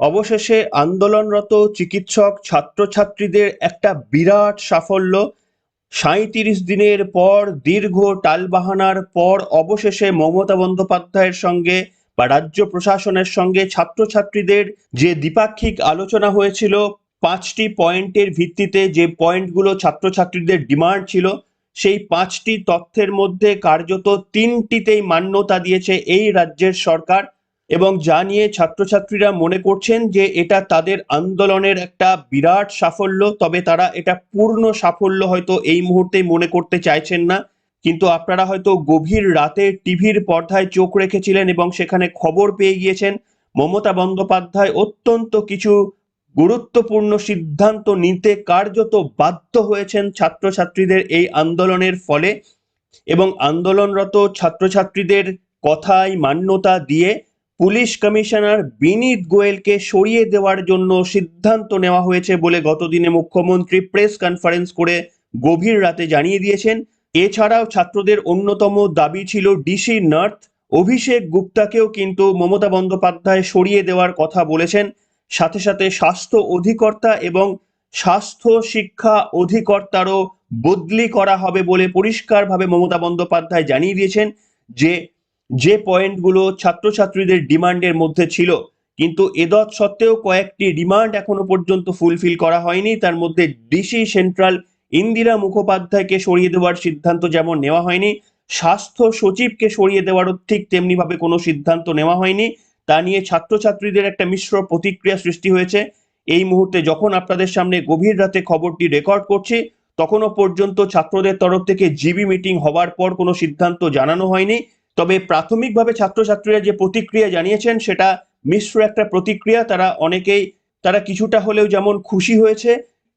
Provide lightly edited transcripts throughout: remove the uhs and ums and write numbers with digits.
অবশেষে আন্দোলনরত চিকিৎসক ছাত্রছাত্রীদের একটা বিরাট সাফল্য। ৩৭ দিনের পর দীর্ঘ টালবাহানার পর অবশেষে মমতা বন্দ্যোপাধ্যায়ের সঙ্গে বা রাজ্য প্রশাসনের সঙ্গে ছাত্রছাত্রীদের যে দ্বিপাক্ষিক আলোচনা হয়েছিল, ৫টি পয়েন্টের ভিত্তিতে, যে পয়েন্টগুলো ছাত্রছাত্রীদের ডিমান্ড ছিল, সেই ৫টি তথ্যের মধ্যে কার্যত ৩টিতেই মান্যতা দিয়েছে এই রাজ্যের সরকার। এবং যা নিয়ে ছাত্রছাত্রীরা মনে করছেন যে এটা তাদের আন্দোলনের একটা বিরাট সাফল্য। তবে তারা এটা পূর্ণ সাফল্য হয়তো এই মুহূর্তে মনে করতে চাইছেন না। কিন্তু আপনারা হয়তো গভীর রাতে টিভির পর্দায় চোখ রেখেছিলেন এবং সেখানে খবর পেয়ে গিয়েছেন মমতা বন্দ্যোপাধ্যায় অত্যন্ত কিছু গুরুত্বপূর্ণ সিদ্ধান্ত নিতে কার্যত বাধ্য হয়েছেন ছাত্রছাত্রীদের এই আন্দোলনের ফলে। এবং আন্দোলনরত ছাত্রছাত্রীদের কথায় মান্যতা দিয়ে পুলিশ কমিশনার বিনীত গোয়েলকে সরিয়ে দেওয়ার জন্য সিদ্ধান্ত নেওয়া হয়েছে বলে গতদিনে মুখ্যমন্ত্রী প্রেস কনফারেন্স করে গভীর রাতে জানিয়ে দিয়েছেন। এছাড়াও ছাত্রদের অন্যতম দাবি ছিল ডিসি নর্থ অভিষেক গুপ্তাকেও কিন্তু মমতা বন্দ্যোপাধ্যায় সরিয়ে দেওয়ার কথা বলেছেন। সাথে সাথে স্বাস্থ্য অধিকর্তা এবং স্বাস্থ্য শিক্ষা অধিকর্তারও বদলি করা হবে বলে পরিষ্কারভাবে মমতা বন্দ্যোপাধ্যায় জানিয়ে দিয়েছেন যে পয়েন্টগুলো ছাত্রছাত্রীদের ডিমান্ডের মধ্যে ছিল। কিন্তু এদৎ সত্ত্বেও কয়েকটি ডিমান্ড এখনো পর্যন্ত ফুলফিল করা হয়নি। তার মধ্যে ডিসি সেন্ট্রাল ইন্দিরা মুখোপাধ্যায়কে সরিয়ে দেওয়ার সিদ্ধান্ত যেমন নেওয়া হয়নি, স্বাস্থ্য সচিবকে সরিয়ে দেওয়ারও ঠিক তেমনি ভাবে কোনো সিদ্ধান্ত নেওয়া হয়নি। তা নিয়ে ছাত্রছাত্রীদের একটা মিশ্র প্রতিক্রিয়া সৃষ্টি হয়েছে। এই মুহূর্তে যখন আপনাদের সামনে গভীর রাতে খবরটি রেকর্ড করছি, তখনও পর্যন্ত ছাত্রদের তরফ থেকে জিবি মিটিং হওয়ার পর কোনো সিদ্ধান্ত জানানো হয়নি। তবে প্রাথমিকভাবে ছাত্রছাত্রীরা যে প্রতিক্রিয়া জানিয়েছেন সেটা মিশ্র একটা প্রতিক্রিয়া। তারা কিছুটা হলেও যেমন খুশি হয়েছে,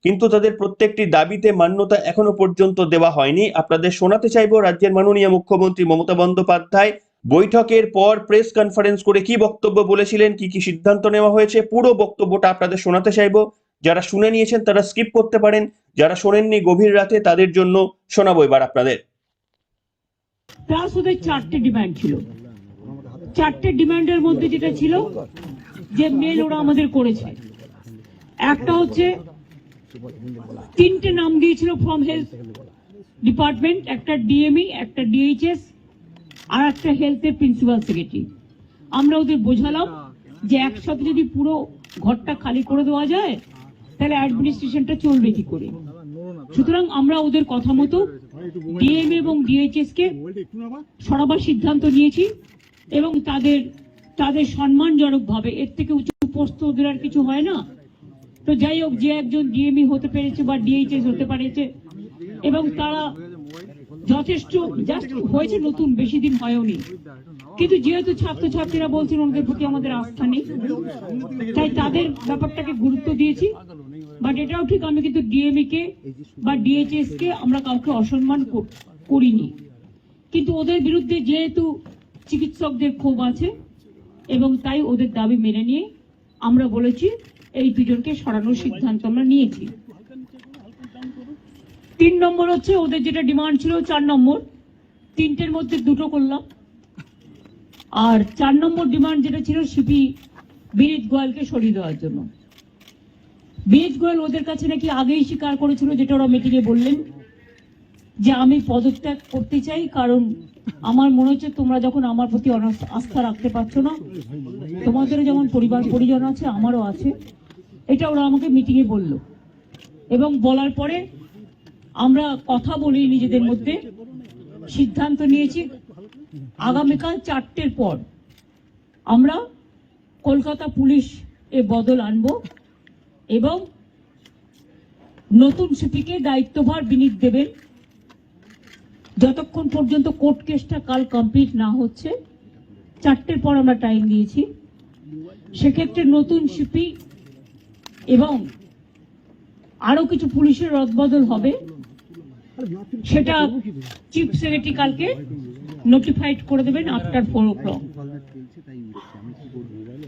কিন্তু তাদের প্রত্যেকটি দাবিতে মান্যতা এখনো পর্যন্ত দেওয়া হয়নি। আপনাদের শোনাতে চাইবো রাজ্যের মাননীয় মুখ্যমন্ত্রী মমতা বন্দ্যোপাধ্যায় বৈঠকের পর প্রেস কনফারেন্স করে কি বক্তব্য বলেছিলেন, কি কি সিদ্ধান্ত নেওয়া হয়েছে। পুরো বক্তব্যটা আপনাদের শোনাতে চাইবো। যারা শুনে নিয়েছেন তারা স্কিপ করতে পারেন, যারা শোনেননি গভীর রাতে তাদের জন্য শোনাবো এবার আপনাদের। প্লাস ওদের 4টে ডিমান্ড ছিল। 4টে ডিমান্ডের মধ্যে যেটা ছিল যে মেল ওরা আমাদের করেছে, একটা হচ্ছে 3টে নাম দিয়েছিল ফ্রম হেলথ ডিপার্টমেন্ট, একটা ডিএমই, একটা ডিএইচএস আর একটা হেলথের প্রিন্সিপাল সেক্রেটারি। আমরা ওদের বোঝালাম যে একসাথে যদি পুরো ঘরটা খালি করে দেওয়া যায় তাহলে অ্যাডমিনিস্ট্রেশনটা চলবে কি করে। সুতরাং আমরা ওদের কথা মতো ডিএম এবং ডিএইচএস কে সরাবার সিদ্ধান্ত নিয়েছি এবং তাদের সম্মানজনক ভাবে, এর থেকে উঁচু পোস্ট ওদের আর কিছু হয় না। তো যাই হোক, যে একজন ডিএমই হতে পেরেছে বা ডিএইচএস হতে পেরেছে এবং তারা যথেষ্ট জাস্ট হয়েছে, নতুন বেশি দিন হয়নি, কিন্তু যেহেতু ছাত্রছাত্রীরা বলছেন ওদের প্রতি আমাদের আস্থা নেই, তাই তাদের ব্যাপারটাকে গুরুত্ব দিয়েছি। বাট এটাও ঠিক, আমি কিন্তু ডিএমই কে বা ডিএইচএস কে আমরা কাউকে অসম্মান করিনি। কিন্তু ওদের বিরুদ্ধে যেহেতু চিকিৎসকদের ক্ষোভ আছে এবং তাই ওদের দাবি মেনে নিয়ে আমরা বলেছি এই দুজনকে সরানোর সিদ্ধান্ত আমরা নিয়েছি। 3 নম্বর হচ্ছে ওদের যেটা ডিমান্ড ছিল 4 নম্বর, 3টের মধ্যে 2টো করলাম। আর 4 নম্বর ডিমান্ড যেটা ছিল সিপি বিনীত গোয়েলকে সরিয়ে দেওয়ার জন্য। বিনীত গোয়েল ওদের কাছে নাকি আগেই স্বীকার করেছিল, যেটা ওরা মিটিংয়ে বললেন, যে আমি পদত্যাগ করতে চাই, কারণ আমার মনে হচ্ছে তোমরা যখন আমার প্রতি আস্থা রাখতে পারছো না, তোমাদেরও যেমন পরিবার পরিজন আছে আমারও আছে। এটা ওরা আমাকে মিটিংয়ে বলল এবং বলার পরে আমরা কথা বলি নিজেদের মধ্যে, সিদ্ধান্ত নিয়েছি আগামীকাল 4টের পর আমরা কলকাতা পুলিশ এ বদল আনবো এবং নতুন সিপিকে দায়িত্বভার বিনীত দেবেন। যতক্ষণ পর্যন্ত কোর্ট কেসটা কাল কমপ্লিট না হচ্ছে, 4টের পর আমরা টাইম দিয়েছি। সেক্ষেত্রে নতুন সিপি এবং আরো কিছু পুলিশের রদবদল হবে, সেটা চিফ সেক্রেটারি কালকে নোটিফাইড করে দেবেন আফটার 4 o'clock।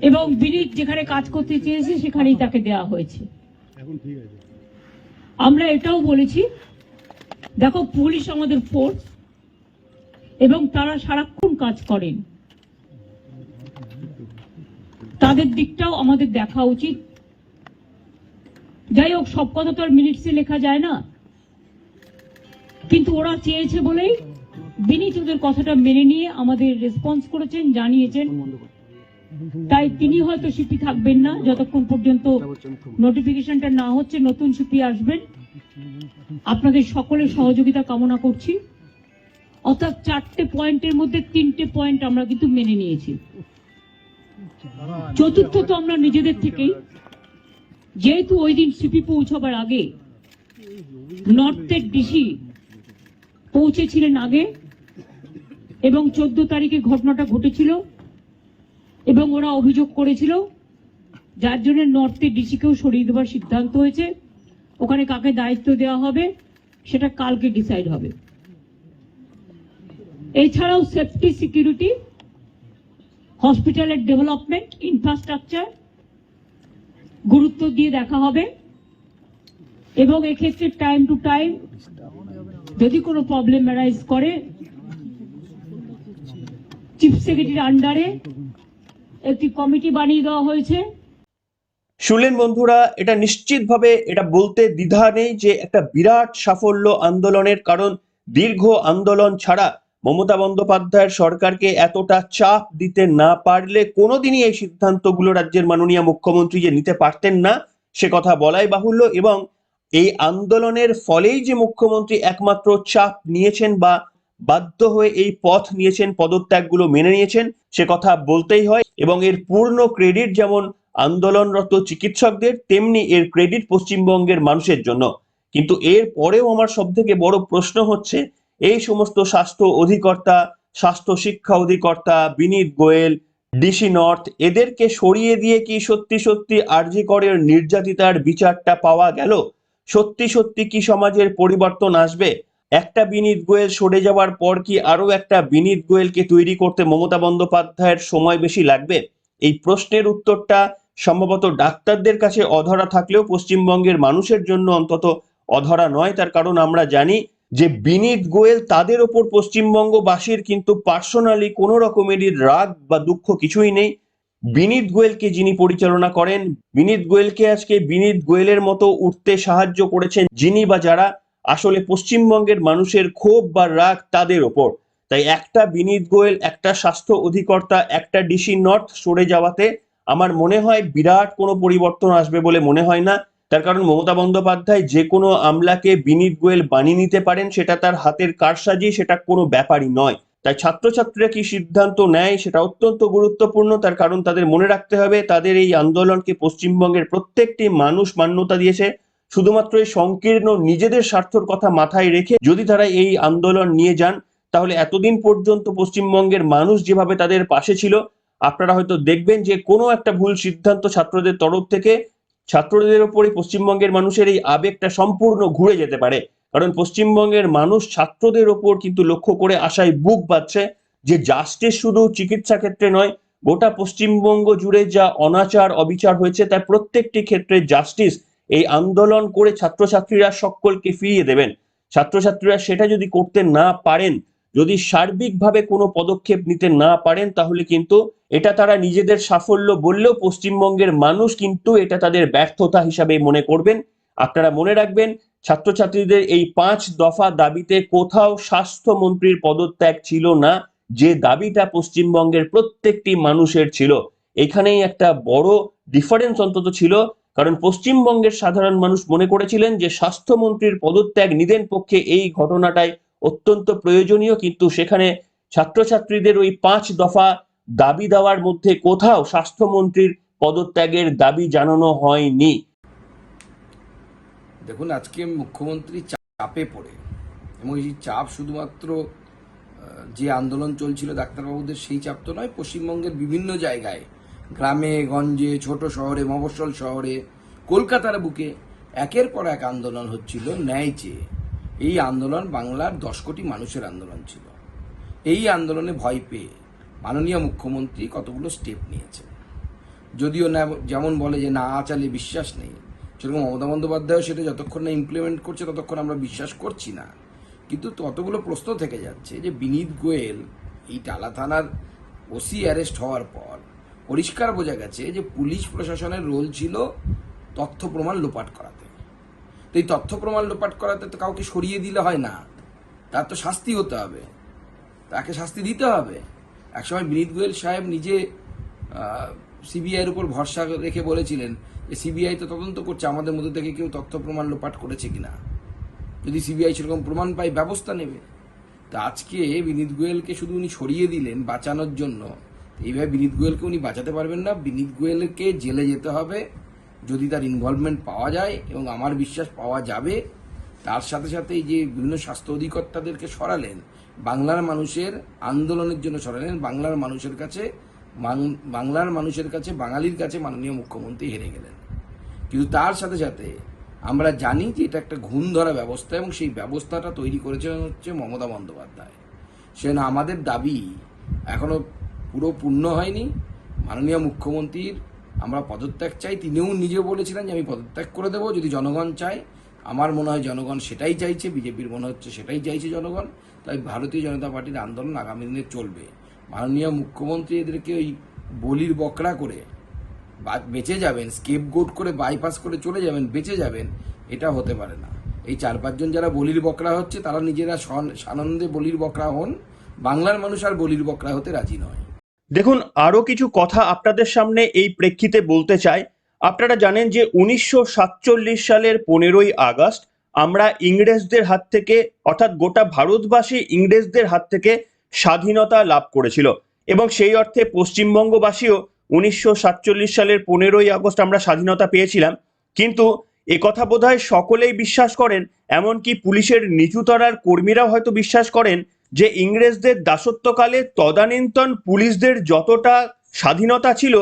এবং বিনীত যেখানে কাজ করতে চেয়েছে সেখানেই তাকে দেওয়া হয়েছে। আমরা এটাও বলেছি, দেখো পুলিশ আমাদের ফোর্স এবং তারা সারাক্ষণ কাজ করেন, তাদের দিকটাও আমাদের দেখা উচিত। যাই হোক, সব কথা তো আর মিনিটসে লেখা যায় না, কিন্তু ওরা চেয়েছে বলেই বিনীত ওদের কথাটা মেনে নিয়ে আমাদের রেসপন্স করেছেন, জানিয়েছেন। তাই তিনি হয়তো সিপি থাকবেন না যতক্ষণ পর্যন্ত নোটিফিকেশনটা না হচ্ছে। নতুন সিপি আসবেন, আপনাদের সকলের সহযোগিতা কামনা করছি। অর্থাৎ 4টে পয়েন্টের মধ্যে 3টে পয়েন্ট আমরা কিন্তু মেনে নিয়েছি। চতুর্থ তো আমরা নিজেদের থেকেই, যেহেতু ওই দিন সিপি পৌঁছাবার আগে নর্থের ডিসি পৌঁছেছিলেন আগে, এবং 14 তারিখে ঘটনাটা ঘটেছিল এবং ওরা অভিযোগ করেছিল, যার জন্য নর্থের ডিসিকেও সরিয়ে দেওয়ার সিদ্ধান্ত হয়েছে। ওখানে কাকে দায়িত্ব দেওয়া হবে সেটা কালকে ডিসাইড হবে। এছাড়াও সেফটি, সিকিউরিটি, হসপিটালের ডেভেলপমেন্ট, ইনফ্রাস্ট্রাকচার গুরুত্ব দিয়ে দেখা হবে, এবং এক্ষেত্রে টাইম টু টাইম যদি কোনো প্রবলেম অ্যারাইজ করে চিফ সেক্রেটারির আন্ডারে একটি কমিটি বানিয়ে দেওয়া হয়েছে। শুনলেন বন্ধুরা, এটা নিশ্চিতভাবে এটা বলতে দ্বিধা নেই যে একটা বিরাট সাফল্য আন্দোলনের। কারণ দীর্ঘ আন্দোলন ছাড়া মমতা বন্দ্যোপাধ্যায়ের সরকারকে এতটা চাপ দিতে না পারলে কোনোদিনই এই সিদ্ধান্তগুলো রাজ্যের মাননীয় মুখ্যমন্ত্রী যে নিতে পারতেন না সে কথা বলাই বাহুল্য। এবং এই আন্দোলনের ফলেই যে মুখ্যমন্ত্রী একমাত্র চাপ নিয়েছেন বা বাধ্য হয়ে এই পথ নিয়েছেন, পদত্যাগগুলো মেনে নিয়েছেন, সে কথা বলতেই হয়। এবং এর পূর্ণ ক্রেডিট যেমন আন্দোলনরত চিকিৎসকদের, তেমনি এর ক্রেডিট পশ্চিমবঙ্গের মানুষের জন্য। কিন্তু এর পরেও আমার সবথেকে বড় প্রশ্ন হচ্ছে, এই সমস্ত স্বাস্থ্য অধিকর্তা, স্বাস্থ্য শিক্ষা অধিকর্তা, বিনীত গোয়েল, ডিসি নর্থ, এদেরকে সরিয়ে দিয়ে কি সত্যি সত্যি আরজি করের নির্যাতিতার বিচারটা পাওয়া গেল? সত্যি সত্যি কি সমাজের পরিবর্তন আসবে? একটা বিনীত গোয়েল সরে যাওয়ার পর কি আরো একটা বিনীত গোয়েলকে তৈরি করতে মমতা বন্দ্যোপাধ্যায়ের সময় বেশি লাগবে? এই প্রশ্নের উত্তরটা সম্ভবত ডাক্তারদের কাছে অধরা থাকলেও পশ্চিমবঙ্গের মানুষের জন্য অন্তত অধরা নয়। তার কারণ আমরা জানি যে বিনীত গোয়েল, তাদের ওপর পশ্চিমবঙ্গবাসীর কিন্তু পার্সোনালি কোনো রকমেরই রাগ বা দুঃখ কিছুই নেই। বিনীত গোয়েলকে যিনি পরিচালনা করেন, বিনীত গোয়েলকে আজকে বিনীত গোয়েলের মতো উঠতে সাহায্য করেছেন যিনি বা যারা, আসলে পশ্চিমবঙ্গের মানুষের ক্ষোভ বা রাগ তাদের ওপর। তাই একটা বিনীত গোয়েল, একটা স্বাস্থ্য অধিকর্তা, একটা ডিসি নর্থ সরে যাওয়াতে আমার মনে হয় বিরাট কোনো পরিবর্তন আসবে বলে মনে হয় না। তার কারণ মমতা বন্দ্যোপাধ্যায় যে কোনো আমলাকে বিনীত গোয়েল বানিয়ে নিতে পারেন, সেটা তার হাতের কারসাজি, সেটা কোনো ব্যাপারই নয়। তাই ছাত্রছাত্রীরা কি সিদ্ধান্ত নেয় সেটা অত্যন্ত গুরুত্বপূর্ণ। তার কারণ তাদের মনে রাখতে হবে, তাদের এই আন্দোলনকে পশ্চিমবঙ্গের প্রত্যেকটি মানুষ মান্যতা দিয়েছে। শুধুমাত্র এই সংকীর্ণ নিজেদের স্বার্থর কথা মাথায় রেখে যদি তারা এই আন্দোলন নিয়ে যান, তাহলে এতদিন পর্যন্ত পশ্চিমবঙ্গের মানুষ যেভাবে তাদের পাশে ছিল, আপনারা হয়তো দেখবেন যে কোনো একটা ভুল সিদ্ধান্ত ছাত্রদের তরফ থেকে ছাত্রদের ওপরে পশ্চিমবঙ্গের মানুষের এই আবেগটা সম্পূর্ণ ঘুরে যেতে পারে। কারণ পশ্চিমবঙ্গের মানুষ ছাত্রদের ওপর কিন্তু লক্ষ্য করে আশায় বুক বাঁধছে যে জাস্টিস শুধু চিকিৎসা ক্ষেত্রে নয়, গোটা পশ্চিমবঙ্গ জুড়ে যা অনাচার অবিচার হয়েছে তার প্রত্যেকটি ক্ষেত্রে জাস্টিস এই আন্দোলন করে ছাত্রছাত্রীরা সকলকে ফিরিয়ে দেবেন। ছাত্রছাত্রীরা সেটা যদি করতে না পারেন, যদি সার্বিকভাবে কোনো পদক্ষেপ নিতে না পারেন, তাহলে কিন্তু এটা তারা নিজেদের সাফল্য বললেও পশ্চিমবঙ্গের মানুষ কিন্তু এটা তাদের ব্যর্থতা হিসাবে মনে করবেন। আপনারা মনে রাখবেন, ছাত্রছাত্রীদের এই 5 দফা দাবিতে কোথাও স্বাস্থ্যমন্ত্রীর পদত্যাগ ছিল না, যে দাবিটা পশ্চিমবঙ্গের প্রত্যেকটি মানুষের ছিল। এখানেই একটা বড় ডিফারেন্স অন্তত ছিল। কারণ পশ্চিমবঙ্গের সাধারণ মানুষ মনে করেছিলেন যে স্বাস্থ্যমন্ত্রীর পদত্যাগ নিদেন পক্ষে এই ঘটনাটাই অত্যন্ত প্রয়োজনীয়, কিন্তু সেখানে ছাত্রছাত্রীদের ওই 5 দফা দাবি দেওয়ার মধ্যে কোথাও স্বাস্থ্যমন্ত্রীর পদত্যাগের দাবি জানানো হয়নি। দেখুন, আজকে মুখ্যমন্ত্রী চাপে পড়ে, এবং এই চাপ শুধুমাত্র যে আন্দোলন চলছিল ডাক্তারবাবুদের সেই চাপ তো নয়, পশ্চিমবঙ্গের বিভিন্ন জায়গায়, গ্রামে গঞ্জে, ছোট শহরে, মফস্বল শহরে, কলকাতার বুকে একের পর এক আন্দোলন হচ্ছিল ন্যায় চেয়ে। এই আন্দোলন বাংলার 10 কোটি মানুষের আন্দোলন ছিল। এই আন্দোলনে ভয় পেয়ে মাননীয় মুখ্যমন্ত্রী কতগুলো স্টেপ নিয়েছে। যদিও না, যেমন বলে যে না আচালে বিশ্বাস নেই, সেরকম মমতা বন্দ্যোপাধ্যায়ও সেটা যতক্ষণ না ইমপ্লিমেন্ট করছে ততক্ষণ আমরা বিশ্বাস করছি না। কিন্তু কতগুলো প্রশ্ন থেকে যাচ্ছে যে বিনীত গোয়েল এই টালা থানার ওসি অ্যারেস্ট হওয়ার পর পরিষ্কার বোঝা গেছে যে পুলিশ প্রশাসনের রোল ছিল তথ্য প্রমাণ লোপাট করাতে। তো এই তথ্য প্রমাণ লোপাট করাতে তো কাউকে সরিয়ে দিলে হয় না, তার তো শাস্তি হতে হবে, তাকে শাস্তি দিতে হবে। একসময় বিনীত গোয়েল সাহেব নিজে সিবিআইয়ের উপর ভরসা রেখে বলেছিলেন যে সিবিআই তো তদন্ত করছে, আমাদের মধ্যে থেকে কেউ তথ্য প্রমাণ লোপাট করেছে কিনা, যদি সিবিআই সেরকম প্রমাণ পায় ব্যবস্থা নেবে। তা আজকে বিনীত গোয়েলকে শুধু উনি সরিয়ে দিলেন বাঁচানোর জন্য। এইভাবে বিনীত গোয়েলকে উনি বাঁচাতে পারবেন না। বিনীত গোয়েলকে জেলে যেতে হবে যদি তার ইনভলভমেন্ট পাওয়া যায়, এবং আমার বিশ্বাস পাওয়া যাবে। তার সাথে সাথে এই যে বিভিন্ন স্বাস্থ্য অধিকর্তাদেরকে সরালেন, বাংলার মানুষের আন্দোলনের জন্য সরালেন, বাংলার মানুষের কাছে বাঙালির কাছে মাননীয় মুখ্যমন্ত্রী হেরে গেলেন। কিন্তু তার সাথে সাথে আমরা জানি যে এটা একটা ঘুণ ধরা ব্যবস্থা, এবং সেই ব্যবস্থাটা তৈরি করেছেন হচ্ছে মমতা বন্দ্যোপাধ্যায়। সেজন্য আমাদের দাবি এখনো পুরো পূর্ণ হয়নি। মাননীয় মুখ্যমন্ত্রীর আমরা পদত্যাগ চাই। তিনিও নিজে বলেছিলেন যে আমি পদত্যাগ করে দেবো যদি জনগণ চায়। আমার মনে হয় জনগণ সেটাই চাইছে, বিজেপির মনে হচ্ছে সেটাই চাইছে জনগণ। তাই ভারতীয় জনতা পার্টির আন্দোলন আগামী দিনে চলবে। মাননীয় মুখ্যমন্ত্রী এদেরকে ওই বলির বকরা করে বেঁচে যাবেন, স্কেপগোট করে বাইপাস করে চলে যাবেন, বেঁচে যাবেন, এটা হতে পারে না। এই 4-5 জন যারা বলির বকরা হচ্ছে তারা নিজেরা সানন্দে বলির বকরা হন, বাংলার মানুষ আর বলির বকরা হতে রাজি নয়। দেখুন, আরো কিছু কথা আপনাদের সামনে এই প্রেক্ষিতে বলতে চাই। আপনারা জানেন যে 1947 সালের 15ই আগস্ট আমরা ইংরেজদের হাত থেকে, অর্থাৎ গোটা ভারতবাসী ইংরেজদের হাত থেকে স্বাধীনতা লাভ করেছিল, এবং সেই অর্থে পশ্চিমবঙ্গবাসীও 1947 সালের 15ই আগস্ট আমরা স্বাধীনতা পেয়েছিলাম। কিন্তু একথা বোধহয় সকলেই বিশ্বাস করেন, এমনকি পুলিশের নিচুতলার কর্মীরাও হয়তো বিশ্বাস করেন যে ইংরেজদের দাসত্বকালে তদানীন্তন পুলিশদের যতটা স্বাধীনতা ছিল,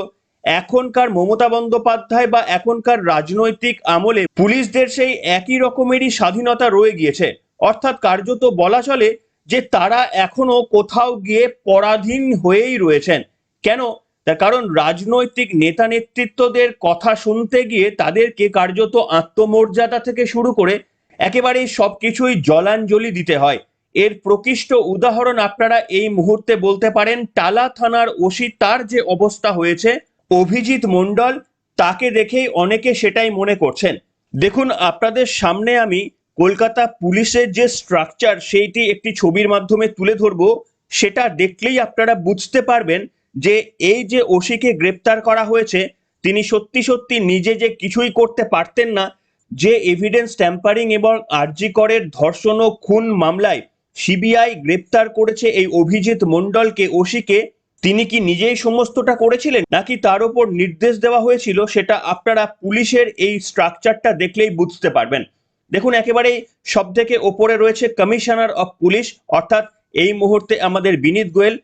এখনকার মমতা বন্দ্যোপাধ্যায় বা এখনকার রাজনৈতিক আমলে পুলিশদের সেই একই রকমেরই স্বাধীনতা রয়ে গিয়েছে। অর্থাৎ কার্যত বলা চলে যে তারা এখনো কোথাও গিয়ে পরাধীন হয়েই রয়েছেন। কেন? তার কারণ রাজনৈতিক নেতা নেতৃত্বদের কথা শুনতে গিয়ে তাদেরকে কার্যত আত্মমর্যাদা থেকে শুরু করে একেবারেই সবকিছুই জলাঞ্জলি দিতে হয়। এর প্রকৃষ্ট উদাহরণ আপনারা এই মুহূর্তে বলতে পারেন টালা থানার ওসি, তার যে অবস্থা হয়েছে, অভিজিৎ মণ্ডল, তাকে দেখেই অনেকে সেটাই মনে করছেন। দেখুন, আপনাদের সামনে আমি কলকাতা পুলিশের যে স্ট্রাকচার সেইটি একটি ছবির মাধ্যমে তুলে ধরবো। সেটা দেখলেই আপনারা বুঝতে পারবেন যে এই যে ওসিকে গ্রেপ্তার করা হয়েছে, তিনি সত্যি সত্যি নিজে যে কিছুই করতে পারতেন না। যে এভিডেন্স ট্যাম্পারিং এবং আরজি করের ধর্ষণ ও খুন মামলায় সিবিআই গ্রেপ্তার করেছে এই অভিজিৎ মণ্ডলকে, ওসিকে, তিনি কি নিজেই সমস্তটা করেছিলেন নাকি তার উপর নির্দেশ দেওয়া হয়েছিল, সেটা আপনারা পুলিশের এই স্ট্রাকচারটা দেখলেই বুঝতে পারবেন। দেখুন, একেবারেই সব থেকে ওপরে রয়েছে কমিশনার অফ পুলিশ, অর্থাৎ এই মুহূর্তে আমাদের বিনীত গোয়েল।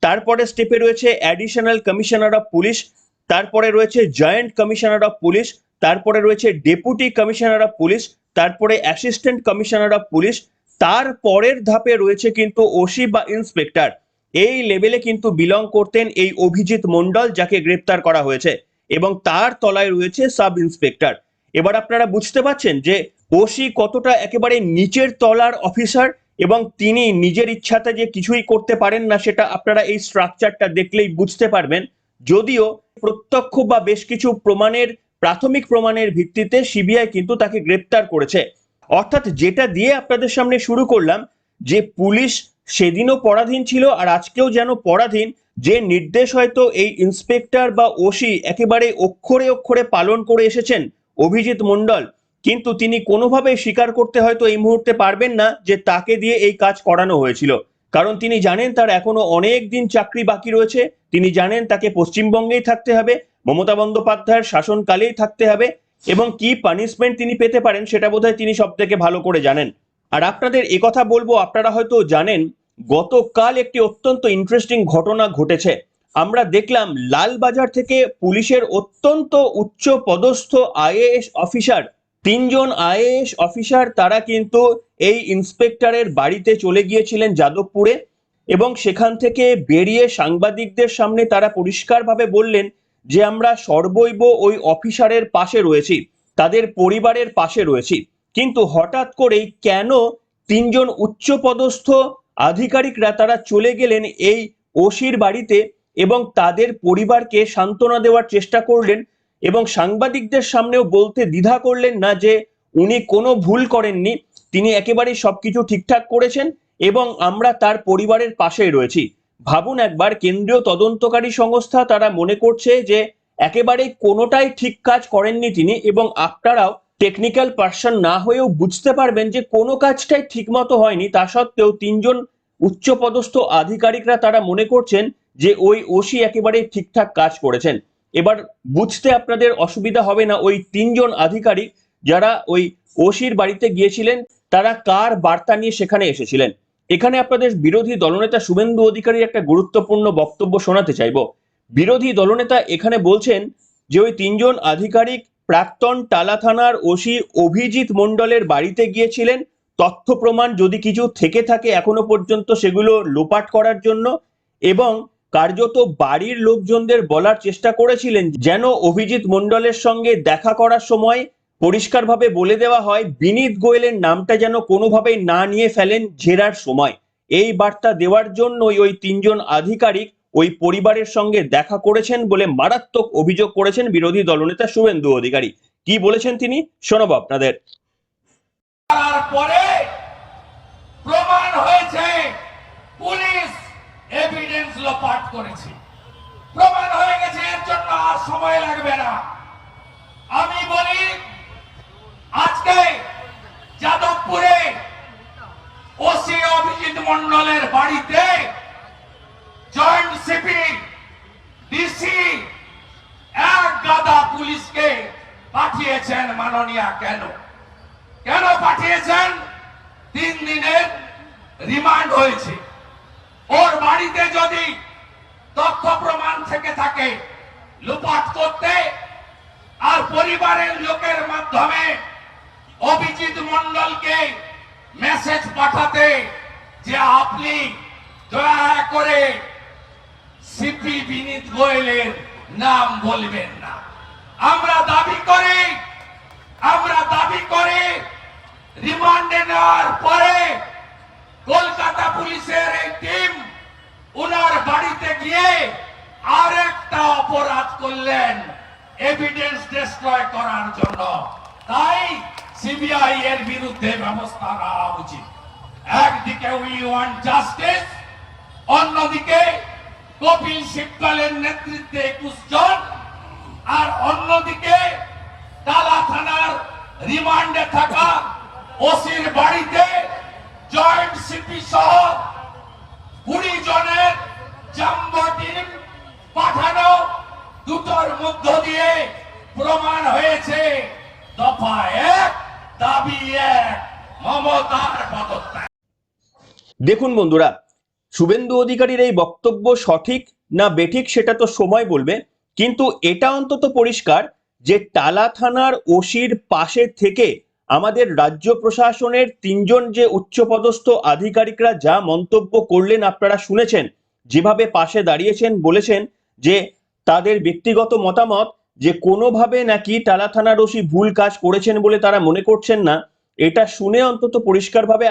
তারপরে স্টেপে রয়েছে অ্যাডিশনাল কমিশনার অফ পুলিশ, তারপরে রয়েছে জয়েন্ট কমিশনার অফ পুলিশ, তারপরে রয়েছে ডেপুটি কমিশনার অফ পুলিশ, তারপরে অ্যাসিস্ট্যান্ট কমিশনার অফ পুলিশ, তারপরের ধাপে রয়েছে কিন্তু ওসি বা ইন্সপেক্টর। এই লেভেলে কিন্তু বিলং করতেন এই অভিজিৎ মণ্ডল, যাকে গ্রেপ্তার করা হয়েছে, এবং তার তলায় রয়েছে সাব ইন্সপেক্টর। এবার আপনারা বুঝতে পারছেন যে ওসি কতটা একেবারে নিচের তলার অফিসার, এবং তিনি নিজের ইচ্ছাতে যে কিছুই করতে পারেন না, সেটা আপনারা এই স্ট্রাকচারটা দেখলেই বুঝতে পারবেন। যদিও প্রত্যক্ষ বা বেশ কিছু প্রাথমিক প্রমাণের ভিত্তিতে সিবিআই কিন্তু তাকে গ্রেপ্তার করেছে। অর্থাৎ যেটা দিয়ে আপনাদের সামনে শুরু করলাম, যে পুলিশ সেদিনও পরাধীন ছিল আর আজকেও যেন পরাধীন। যে নির্দেশ হয়তো এই ইন্সপেক্টর বা ওসি একেবারে অক্ষরে অক্ষরে পালন করে এসেছেন অভিজিৎ মণ্ডল, কিন্তু তিনি কোনোভাবেই স্বীকার করতে হয়তো এই মুহূর্তে পারবেন না যে তাকে দিয়ে এই কাজ করানো হয়েছিল। কারণ তিনি জানেন তার এখনো অনেক দিন চাকরি বাকি রয়েছে। তিনি জানেন তাকে পশ্চিমবঙ্গেই থাকতে হবে, মমতা বন্দ্যোপাধ্যায়ের শাসনকালেই থাকতে হবে, এবং কি পানিশমেন্ট তিনি পেতে পারেন সেটা বোধহয় তিনি সব থেকে ভালো করে জানেন। আর আপনাদের একথা বলবো, আপনারা হয়তো জানেন গতকাল একটি অত্যন্ত ইন্টারেস্টিং ঘটনা ঘটেছে। আমরা দেখলাম লালবাজার থেকে পুলিশের অত্যন্ত উচ্চ পদস্থ আইএএস অফিসার, 3 জন আইএএস অফিসার, তারা কিন্তু এই ইন্সপেক্টরের বাড়িতে চলে গিয়েছিলেন যাদবপুরে, এবং সেখান থেকে বেরিয়ে সাংবাদিকদের সামনে তারা পরিষ্কারভাবে বললেন যে আমরা সর্বৈব ওই অফিসারের পাশে রয়েছি, তাদের পরিবারের পাশে রয়েছি। কিন্তু হঠাৎ করেই কেন 3 জন উচ্চপদস্থ আধিকারিকরা তারা চলে গেলেন এই ওসির বাড়িতে, এবং তাদের পরিবারকে সান্ত্বনা দেওয়ার চেষ্টা করলেন এবং সাংবাদিকদের সামনেও বলতে দ্বিধা করলেন না যে উনি কোনো ভুল করেননি, তিনি একেবারেই সবকিছু ঠিকঠাক করেছেন এবং আমরা তার পরিবারের পাশেই রয়েছি। ভাবুন একবার, কেন্দ্রীয় তদন্তকারী সংস্থা তারা মনে করছে যে একেবারেই কোনোটাই ঠিক কাজ করেননি তিনি, এবং আপনারাও টেকনিক্যাল পার্সন না হয়েও বুঝতে পারবেন যে কোনো কাজটাই ঠিকমতো হয়নি। তা সত্ত্বেও তিনজন উচ্চপদস্থ আধিকারিকরা তারা মনে করছেন যে ওই ওসি একেবারেই ঠিকঠাক কাজ করেছেন। এবার বুঝতে আপনাদের অসুবিধা হবে না ওই তিনজন আধিকারিক যারা ওই ওসির বাড়িতে গিয়েছিলেন তারা কার বার্তা নিয়ে সেখানে এসেছিলেন। এখানে আপনাদের বিরোধী দলনেতা শুভেন্দু অধিকারীর একটা গুরুত্বপূর্ণ বক্তব্য শোনাতে চাইব। বিরোধী দলনেতা এখানে বলছেন যে ওই তিনজন আধিকারিক প্রাক্তন টালা থানার ওসি অভিজিৎ মণ্ডলের বাড়িতে গিয়েছিলেন তথ্য প্রমাণ যদি কিছু থেকে থাকে এখনো পর্যন্ত সেগুলো লোপাট করার জন্য, এবং কার্যত বাড়ির লোকজনদের বলার চেষ্টা করেছিলেন যেন অভিজিৎ মণ্ডলের সঙ্গে দেখা করার সময় পরিষ্কারভাবে বলে দেওয়া হয় বিনীত গোয়েলের নামটা যেন কোনোভাবেই না নিয়ে ফেলেন জেরার সময়। এই বার্তা দেওয়ার জন্যই ওই তিনজন আধিকারিক ওই পরিবারের সঙ্গে দেখা করেছেন বলে মারাত্মক অভিযোগ করেছেন বিরোধী দলনেতা শুভেন্দু অধিকারী। কি বলেছেন তিনি শোনাবো আপনাদের। তারপরে প্রমাণ হয়েছে পুলিশ এভিডেন্স লোপাট করেছে, প্রমাণ হয়ে গেছে, এর জন্য আর সময় লাগবে না। আমি বলি আজকে যাদবপুরে ওসি অভিজিৎ মণ্ডলের বাড়িতে জয়েন্ট সিপি ডিসি এক গাদা পুলিশকে পাঠিয়েছেন মাননীয়া। কেন কেন পাঠিয়েছেন? 3 দিনের রিমান্ড হয়েছে। ওর বাড়িতে যদি তথ্য প্রমাণ থেকে থাকে লুপাট করতে আর পরিবারের লোকের মাধ্যমে অভিজিৎ মণ্ডলকে মেসেজ পাঠাতে যে আপনি দয়া করে সিপি বিনীত গোয়েলের নাম বলবেন না। আমরা দাবি করি রিমান্ডে নেওয়ার পরে কলকাতা পুলিশের এই টিম উনার বাড়িতে গিয়ে আরেকটা অপরাধ করলেন এভিডেন্স ডিস্ট্রয় করার জন্য। তাই সিবিআই এর বিরুদ্ধে ব্যবস্থা নেওয়া উচিত। একদিকে উই ওয়ান্ট জাস্টিস, অন্যদিকে কপিল সিব্বলের নেতৃত্বে 21 জন, আর অন্যদিকে টালা থানার রিমান্ডে থাকা ওসির বাড়িতে জয়েন্ট সিপি সহ 20 জনের জাম্বো টিম পাঠানো। দুটোর মধ্য দিয়ে প্রমাণ হয়েছে দফা 1 দাবি 1 মমতার পদত্যাগ। দেখুন বন্ধুরা, শুভেন্দু অধিকারীর এই বক্তব্য সঠিক না বেঠিক সেটা তো সময় বলবে, কিন্তু এটা অন্তত পরিষ্কার যে টালা থানার ওসির পাশে থেকে আমাদের রাজ্য প্রশাসনের 3 জন যে উচ্চপদস্থ আধিকারিকরা যা মন্তব্য করলেন আপনারা শুনেছেন, যেভাবে পাশে দাঁড়িয়েছেন, বলেছেন যে তাদের ব্যক্তিগত মতামত যে কোনোভাবে নাকি টালা থানার ওসি ভুল কাজ করেছেন বলে তারা মনে করছেন না। এটা শুনে অন্তত পরিষ্কারভাবে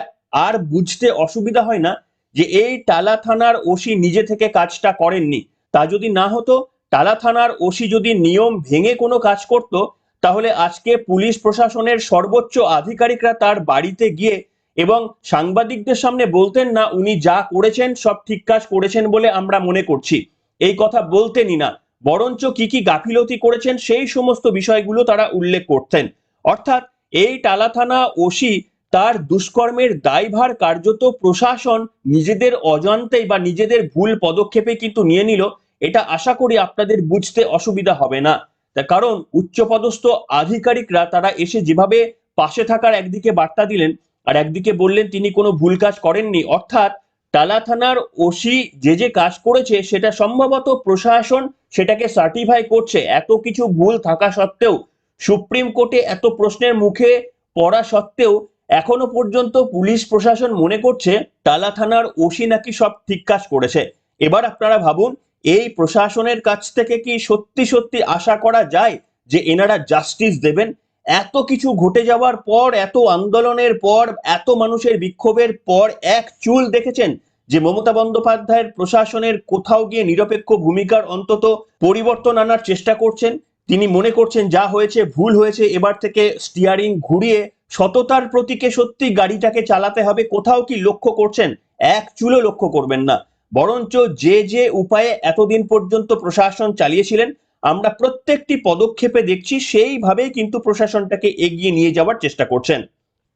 আর বুঝতে অসুবিধা হয় না যে এই টালা থানার ওসি নিজে থেকে কাজটা করেননি। তা যদি না হতো, টালা থানার ওসি যদি নিয়ম ভেঙে কোনো কাজ করত, তাহলে আজকে পুলিশ প্রশাসনের সর্বোচ্চ আধিকারিকরা তার বাড়িতে গিয়ে এবং সাংবাদিকদের সামনে বলতেন না উনি যা করেছেন সব ঠিক কাজ করেছেন বলে আমরা মনে করছি, এই কথা বলতেনই না, বরঞ্চ কি কি গাফিলতি করেছেন সেই সমস্ত বিষয়গুলো তারা উল্লেখ করতেন। অর্থাৎ এই টালা থানা ওসি তার দুষ্কর্মের দায়ভার কার্যত প্রশাসন নিজেদের অজান্তেই বা নিজেদের ভুল পদক্ষেপে কিন্তু নিয়ে নিল। এটা আশা করি আপনাদের বুঝতে অসুবিধা হবে না, তার কারণ উচ্চপদস্থ আধিকারিকরা তারা এসে যেভাবে পাশে থাকার একদিকে বার্তা দিলেন আর একদিকে বললেন তিনি কোনো ভুল কাজ করেননি। অর্থাৎ টালা থানার ওসি যে কাজ করেছে সেটা সম্ভবত প্রশাসন সেটাকে সার্টিফাই করছে। এত কিছু ভুল থাকা সত্ত্বেও, সুপ্রিম কোর্টে এত প্রশ্নের মুখে পড়া সত্ত্বেও এখনো পর্যন্ত পুলিশ প্রশাসন মনে করছে টালা থানার ওসি নাকি সব ঠিক কাজ করেছে। এবার আপনারা ভাবুন, এই প্রশাসনের কাছ থেকে কি সত্যি সত্যি আশা করা যায় যে এনারা জাস্টিস দেবেন? এত কিছু ঘটে যাওয়ার পর, এত আন্দোলনের পর, এত মানুষের বিক্ষোভের পর এক চুল দেখেছেন যে মমতা বন্দ্যোপাধ্যায়ের প্রশাসনের কোথাও গিয়ে নিরপেক্ষ ভূমিকার অন্তত পরিবর্তন আনার চেষ্টা করছেন। তিনি মনে করছেন যা হয়েছে ভুল হয়েছে, এবার থেকে স্টিয়ারিং ঘুরিয়ে সততার প্রতীকে সত্যি গাড়িটাকে চালাতে হবে। কোথাও কি লক্ষ্য করছেন? এক চুলো লক্ষ্য করবেন না, বরঞ্চ যে যে উপায়ে এতদিন পর্যন্ত প্রশাসন চালিয়েছিলেন আমরা প্রত্যেকটি পদক্ষেপে দেখছি সেইভাবেই কিন্তু প্রশাসনটাকে এগিয়ে নিয়ে যাওয়ার চেষ্টা করছেন।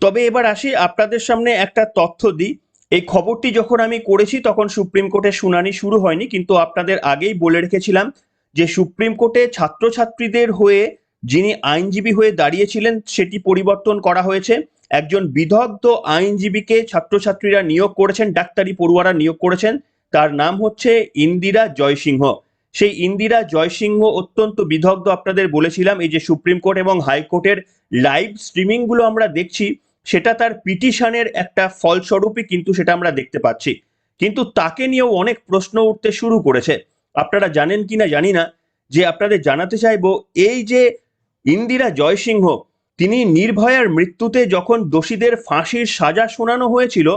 তবে এবার আসি, আপনাদের সামনে একটা তথ্য দিই। এই খবরটি যখন আমি করেছি তখন সুপ্রিম কোর্টের শুনানি শুরু হয়নি, কিন্তু আপনাদের আগেই বলে রেখেছিলাম যে সুপ্রিম কোর্টে ছাত্রছাত্রীদের হয়ে যিনি আইনজীবী হয়ে দাঁড়িয়েছিলেন সেটি পরিবর্তন করা হয়েছে। একজন বিদগ্ধ আইনজীবীকে ছাত্রছাত্রীরা নিয়োগ করেছেন, ডাক্তারি পড়ুয়ারা নিয়োগ করেছেন। তার নাম হচ্ছে ইন্দিরা জয়সিংহ। সেই ইন্দিরা জয়সিংহ অত্যন্ত বিদগ্ধ। আপনাদের বলেছিলাম এই যে সুপ্রিম কোর্ট এবং হাইকোর্টের লাইভ স্ট্রিমিং গুলো আমরা দেখছি সেটা তার পিটিশনের একটা ফলস্বরূপই কিন্তু সেটা আমরা দেখতে পাচ্ছি। কিন্তু তাকে নিয়েও অনেক প্রশ্ন উঠতে শুরু করেছে। আপনারা জানেন কিনা জানি না, যে আপনাদের জানাতে চাইবো এই যে ইন্দিরা জয়সিংহ তিনি নির্ভয়ার মৃত্যুতে যখন দোষীদের ফাঁসির সাজা শোনানো হয়েছিল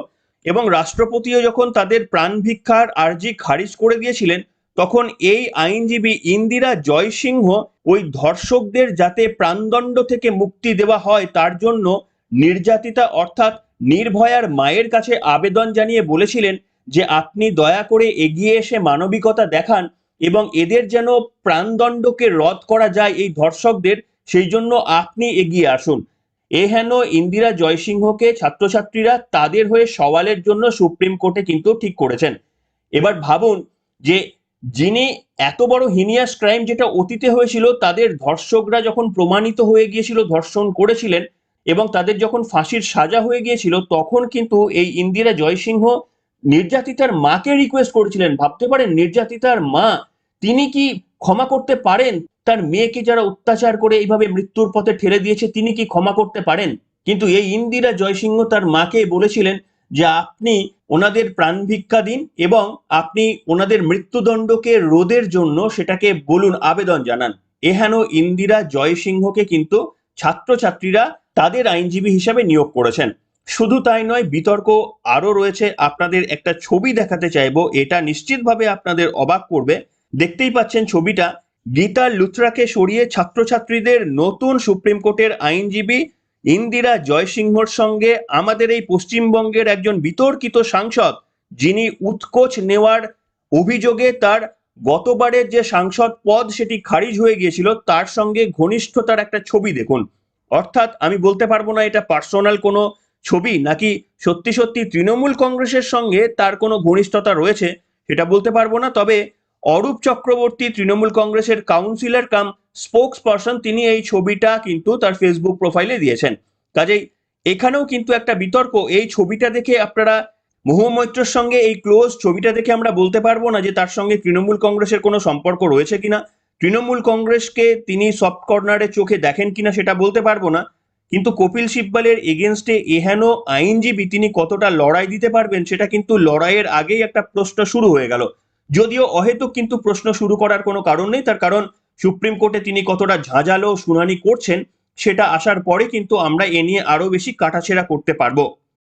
এবং রাষ্ট্রপতিও যখন তাদের প্রাণ ভিক্ষার আর্জি খারিজ করে দিয়েছিলেন, তখন এই আইনজীবী ইন্দিরা জয়সিংহ ওই ধর্ষকদের যাতে প্রাণদণ্ড থেকে মুক্তি দেওয়া হয় তার জন্য নির্যাতিতা অর্থাৎ নির্ভয়ার মায়ের কাছে আবেদন জানিয়ে বলেছিলেন যে আপনি দয়া করে এগিয়ে এসে মানবিকতা দেখান এবং এদের যেন প্রাণদণ্ডকে রদ করা যায় এই ধর্ষকদের, সেই জন্য আপনি এগিয়ে আসুন। হেন ইন্দিরা জয়সিংহকে ছাত্রছাত্রীরা তাদের হয়ে সওয়ালের জন্য সুপ্রিম কোর্টে কিন্তু ঠিক করেছেন। এবার ভাবুন যে যিনি এত বড় হিনিয়াস ক্রাইম যেটা অতীতে হয়েছিল, তাদের ধর্ষকরা যখন প্রমাণিত হয়ে গিয়েছিল ধর্ষণ করেছিলেন এবং তাদের যখন ফাঁসির সাজা হয়ে গিয়েছিল, তখন কিন্তু এই ইন্দিরা জয়সিংহ নির্যাতিতার মাকে রিকোয়েস্ট করেছিলেন। ভাবতে পারেন, নির্যাতিতার মা, তিনি কি ক্ষমা করতে পারেন? তার মেয়েকে যারা অত্যাচার করে এইভাবে মৃত্যুর পথে ঠেলে দিয়েছে তিনি কি ক্ষমা করতে পারেন? কিন্তু এই ইন্দিরা জয়সিংহ তার মাকে বলেছিলেন যে আপনি ওনাদের প্রাণ ভিক্ষা দিন এবং আপনি ওনাদের মৃত্যুদণ্ডকে রোধের জন্য সেটাকে বলুন, আবেদন জানান। হেন ইন্দিরা জয়সিংহকে কিন্তু ছাত্রছাত্রীরা তাদের আইনজীবী হিসাবে নিয়োগ করেছেন। শুধু তাই নয়, বিতর্ক আরো রয়েছে। আপনাদের একটা ছবি দেখাতে চাইবো, এটা নিশ্চিতভাবে আপনাদের অবাক করবে। দেখতেই পাচ্ছেন ছবিটা, গীতা লুথরাকে সরিয়ে ছাত্রছাত্রীদের নতুন সুপ্রিম কোর্টের আইনজীবী ইন্দিরা জয়সিংহর সঙ্গে আমাদের এই পশ্চিমবঙ্গের একজন বিতর্কিত সাংসদ, যিনি উৎকোচ নেওয়ার অভিযোগে তার গতবারের যে সাংসদ পদ সেটি খারিজ হয়ে গিয়েছিল, তার সঙ্গে ঘনিষ্ঠতার একটা ছবি দেখুন। অর্থাৎ আমি বলতে পারবো না এটা পার্সোনাল কোনো ছবি নাকি সত্যি সত্যি তৃণমূল কংগ্রেসের সঙ্গে তার কোনো ঘনিষ্ঠতা রয়েছে সেটা বলতে পারবো না। তবে অরূপ চক্রবর্তী, তৃণমূল কংগ্রেসের কাউন্সিলর কাম স্পোক্স পারসন, তিনি এই ছবিটা কিন্তু তার ফেসবুক প্রোফাইলে দিয়েছেন। কাজেই এখানেও কিন্তু একটা বিতর্ক। এই ছবিটা দেখে আপনারা মহুমৈত্রর সঙ্গে এই ক্লোজ ছবিটা দেখে আমরা বলতে পারবো না যে তার সঙ্গে তৃণমূল কংগ্রেসের কোনো সম্পর্ক রয়েছে কিনা, তৃণমূল কংগ্রেসকে তিনি সফট কর্নারের চোখে দেখেন কিনা সেটা বলতে পারবো না। কিন্তু কপিল সিব্বলের এগেনস্টে এহেন আইনজীবী তিনি কতটা লড়াই দিতে পারবেন সেটা কিন্তু লড়াইয়ের আগেই একটা প্রশ্ন শুরু হয়ে গেল। যদিও অহেতুক কিন্তু প্রশ্ন শুরু করার কোনো কারণ নেই, তার কারণ সুপ্রিম কোর্টে তিনি কতটা ঝাঁঝালো শুনানি করছেন সেটা আসার পরে কিন্তু আমরা এ নিয়ে আরো বেশি কাটাছেঁড়া করতে পারবো।